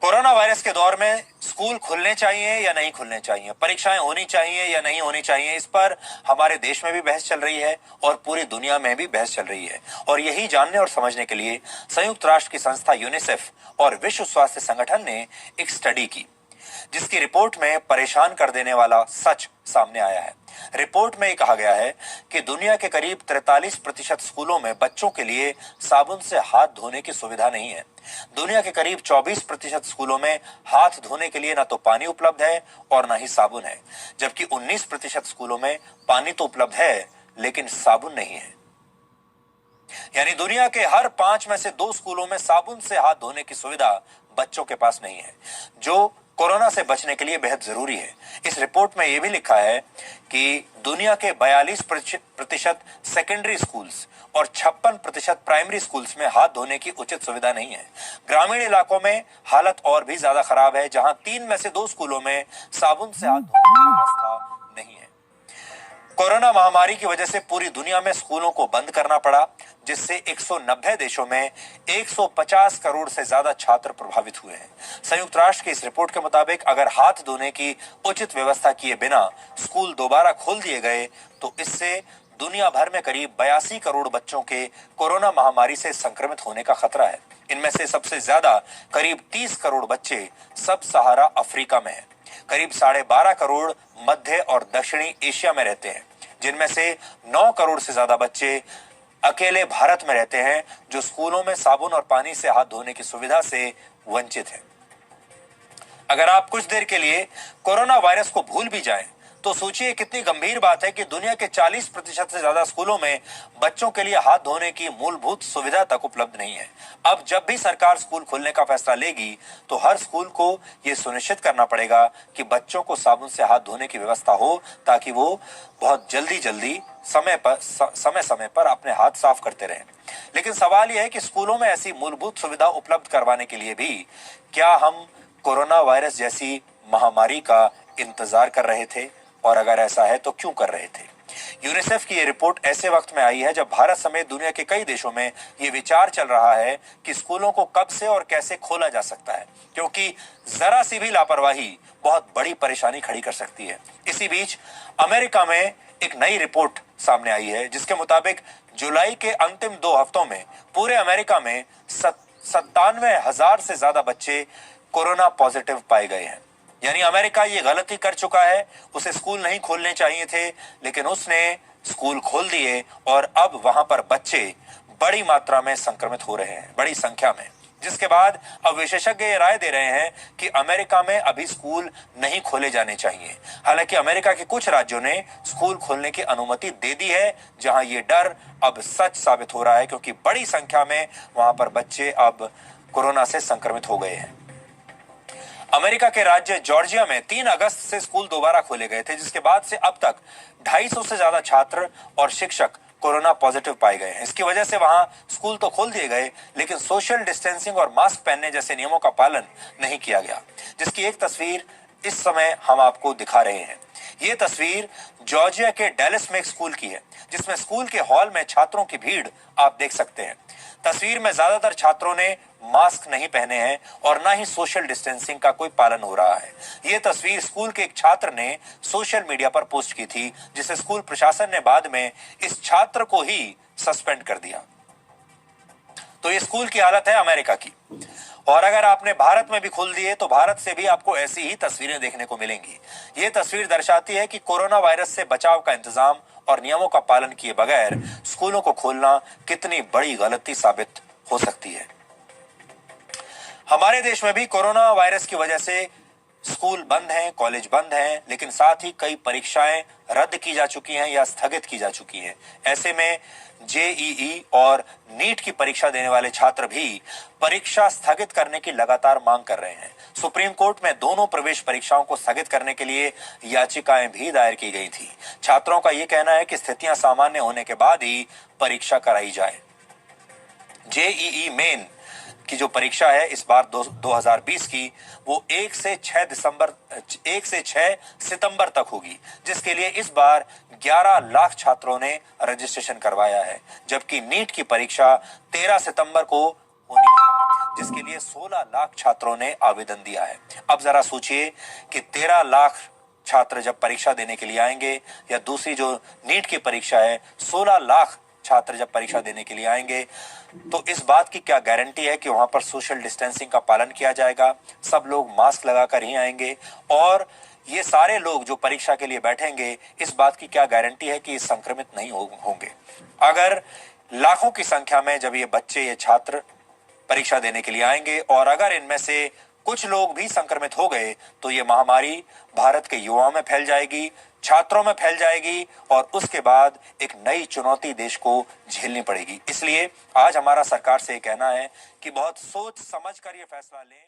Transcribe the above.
Corona virus के दौर में स्कूल खुलने चाहिए या नहीं खुलने चाहिए, परीक्षाएं होनी चाहिए या नहीं होनी चाहिए, इस पर हमारे देश में भी बहस चल रही है और पूरी दुनिया में भी बहस चल रही है। और यही जानने और समझने के लिए संयुक्त राष्ट्र की संस्था यूनिसेफ और विश्व स्वास्थ्य संगठन ने एक स्टडी की, जिसकी रिपोर्ट में परेशान कर देने वाला सच सामने आया है। रिपोर्ट में कहा गया है कि दुनिया के करीब 43% स्कूलों में बच्चों के लिए साबुन से हाथ धोने की सुविधा नहीं है। दुनिया के करीब 24% स्कूलों में हाथ धोने के लिए ना तो पानी उपलब्ध है और ना ही साबुन है, जबकि 19% स्कूलों में पानी तो उपलब्ध है लेकिन साबुन नहीं है। यानी दुनिया के हर 5 में से 2 स्कूलों में साबुन से हाथ धोने की सुविधा बच्चों के पास नहीं है, जो कोरोना से बचने के लिए बेहद जरूरी है। इस रिपोर्ट में यह भी लिखा है कि दुनिया के 42% सेकेंडरी स्कूल्स और 56% प्राइमरी स्कूल्स में हाथ धोने की उचित सुविधा नहीं है। ग्रामीण इलाकों में हालत और भी ज्यादा खराब है, जहां 3 में से 2 स्कूलों में साबुन से हाथ धोने की व्यवस्था नहीं है। कोरोना महामारी की वजह से पूरी दुनिया में स्कूलों को बंद करना पड़ा, जिससे 190 देशों में 150 करोड़ से ज्यादा छात्र प्रभावित हुए हैं। संयुक्त राष्ट्र की इस रिपोर्ट के मुताबिक अगर हाथ धोने की उचित व्यवस्था किए बिना स्कूल दोबारा खोल दिए गए तो इससे दुनिया भर में करीब 82 करोड़ बच्चों के कोरोना महामारी से संक्रमित होने का खतरा है। इनमें से सबसे ज्यादा करीब 30 करोड़ बच्चे सब सहारा अफ्रीका में हैं। करीब 12.5 करोड़ मध्य और दक्षिणी एशिया में रहते हैं, जिनमें से 9 करोड़ से ज्यादा बच्चे अकेले भारत में रहते हैं, जो स्कूलों में साबुन और पानी से हाथ धोने की सुविधा से वंचित हैं। अगर आप कुछ देर के लिए कोरोना वायरस को भूल भी जाएं, तो सोचिए कितनी गंभीर बात है कि दुनिया के 40% से ज्यादा स्कूलों में बच्चों के लिए हाथ धोने की मूलभूत सुविधा तक उपलब्ध नहीं है। अब जब भी सरकार स्कूल खोलने का फैसला लेगी तो हर स्कूल को यह सुनिश्चित करना पड़ेगा कि बच्चों को साबुन से हाथ धोने की व्यवस्था हो, ताकि वो बहुत जल्दी समय समय पर अपने हाथ साफ करते रहें। लेकिन सवाल यह है कि स्कूलों में ऐसी मूलभूत सुविधा उपलब्ध करवाने के लिए भी क्या हम कोरोना वायरस जैसी महामारी का इंतजार कर रहे थे, और अगर ऐसा है तो क्यों कर रहे थे? यूनिसेफ की यह रिपोर्ट ऐसे वक्त में आई है जब भारत समेत दुनिया के कई देशों में यह विचार चल रहा है कि स्कूलों को कब से और कैसे खोला जा सकता है, क्योंकि जरा सी भी लापरवाही बहुत बड़ी परेशानी खड़ी कर सकती है। इसी बीच अमेरिका में एक नई रिपोर्ट सामने आई है, जिसके मुताबिक जुलाई के अंतिम 2 हफ्तों में पूरे अमेरिका में 97,000 से ज्यादा बच्चे कोरोना पॉजिटिव पाए गए हैं। यानी अमेरिका ये गलती कर चुका है, उसे स्कूल नहीं खोलने चाहिए थे, लेकिन उसने स्कूल खोल दिए और अब वहां पर बच्चे बड़ी मात्रा में संक्रमित हो रहे हैं, बड़ी संख्या में, जिसके बाद अब विशेषज्ञ ये राय दे रहे हैं कि अमेरिका में अभी स्कूल नहीं खोले जाने चाहिए। हालांकि अमेरिका के कुछ राज्यों ने स्कूल खोलने की अनुमति दे दी है, जहां ये डर अब सच साबित हो रहा है, क्योंकि बड़ी संख्या में वहां पर बच्चे अब कोरोना से संक्रमित हो गए हैं। अमेरिका के राज्य जॉर्जिया में 3 अगस्त से स्कूल दोबारा खोले गए थे, जिसके बाद से अब तक 250 से ज्यादा छात्र और शिक्षक कोरोना पॉजिटिव पाए गए हैं। इसकी वजह से वहां स्कूल तो खोल दिए गए, लेकिन सोशल डिस्टेंसिंग और मास्क पहनने जैसे नियमों का पालन नहीं किया गया, जिसकी एक तस्वीर इस समय हम आपको दिखा रहे हैं। ये तस्वीर जॉर्जिया के डैलस में एक स्कूल की है, जिसमें स्कूल के हॉल में छात्रों की भीड़ आप देख सकते हैं। तस्वीर में ज्यादातर छात्रों ने मास्क नहीं पहने हैं और ना ही सोशल डिस्टेंसिंग का कोई पालन हो रहा है। यह तस्वीर स्कूल के एक छात्र ने सोशल मीडिया पर पोस्ट की थी, जिसे स्कूल प्रशासन ने बाद में इस छात्र को ही सस्पेंड कर दिया। तो ये स्कूल की हालत है अमेरिका की। और अगर आपने भारत में भी खोल दिए तो भारत से भी आपको ऐसी ही तस्वीरें देखने को मिलेंगी। ये तस्वीर दर्शाती है कि कोरोना वायरस से बचाव का इंतजाम और नियमों का पालन किए बगैर स्कूलों को खोलना कितनी बड़ी गलती साबित हो सकती है। हमारे देश में भी कोरोना वायरस की वजह से स्कूल बंद हैं, कॉलेज बंद हैं, लेकिन साथ ही कई परीक्षाएं रद्द की जा चुकी हैं या स्थगित की जा चुकी हैं। ऐसे में जेईई और नीट की परीक्षा देने वाले छात्र भी परीक्षा स्थगित करने की लगातार मांग कर रहे हैं। सुप्रीम कोर्ट में दोनों प्रवेश परीक्षाओं को स्थगित करने के लिए याचिकाएं भी दायर की गई थी। छात्रों का यह कहना है कि स्थितियां सामान्य होने के बाद ही परीक्षा कराई जाए। जेईई मेन की जो परीक्षा है इस बार 2020 की, वो 1 से 6 सितंबर तक होगी, जिसके लिए इस बार 11 लाख छात्रों ने रजिस्ट्रेशन करवाया है, जबकि नीट की परीक्षा 13 सितंबर को होनी है, जिसके लिए 16 लाख छात्रों ने आवेदन दिया है। अब जरा सोचिए कि 13 लाख छात्र जब परीक्षा देने के लिए आएंगे, या दूसरी जो नीट की परीक्षा है 16 लाख छात्र जब परीक्षा देने के लिए आएंगे, तो इस बात की क्या गारंटी है कि वहां पर सोशल डिस्टेंसिंग का पालन किया जाएगा, सब लोग मास्क लगाकर ही आएंगे, और ये सारे लोग जो परीक्षा के लिए बैठेंगे, इस बात की क्या गारंटी है कि संक्रमित नहीं होंगे। अगर लाखों की संख्या में जब ये बच्चे, ये छात्र परीक्षा देने के लिए आएंगे, और अगर इनमें से कुछ लोग भी संक्रमित हो गए, तो ये महामारी भारत के युवाओं में फैल जाएगी, छात्रों में फैल जाएगी, और उसके बाद एक नई चुनौती देश को झेलनी पड़ेगी। इसलिए आज हमारा सरकार से कहना है कि बहुत सोच समझ कर ये फैसला लें।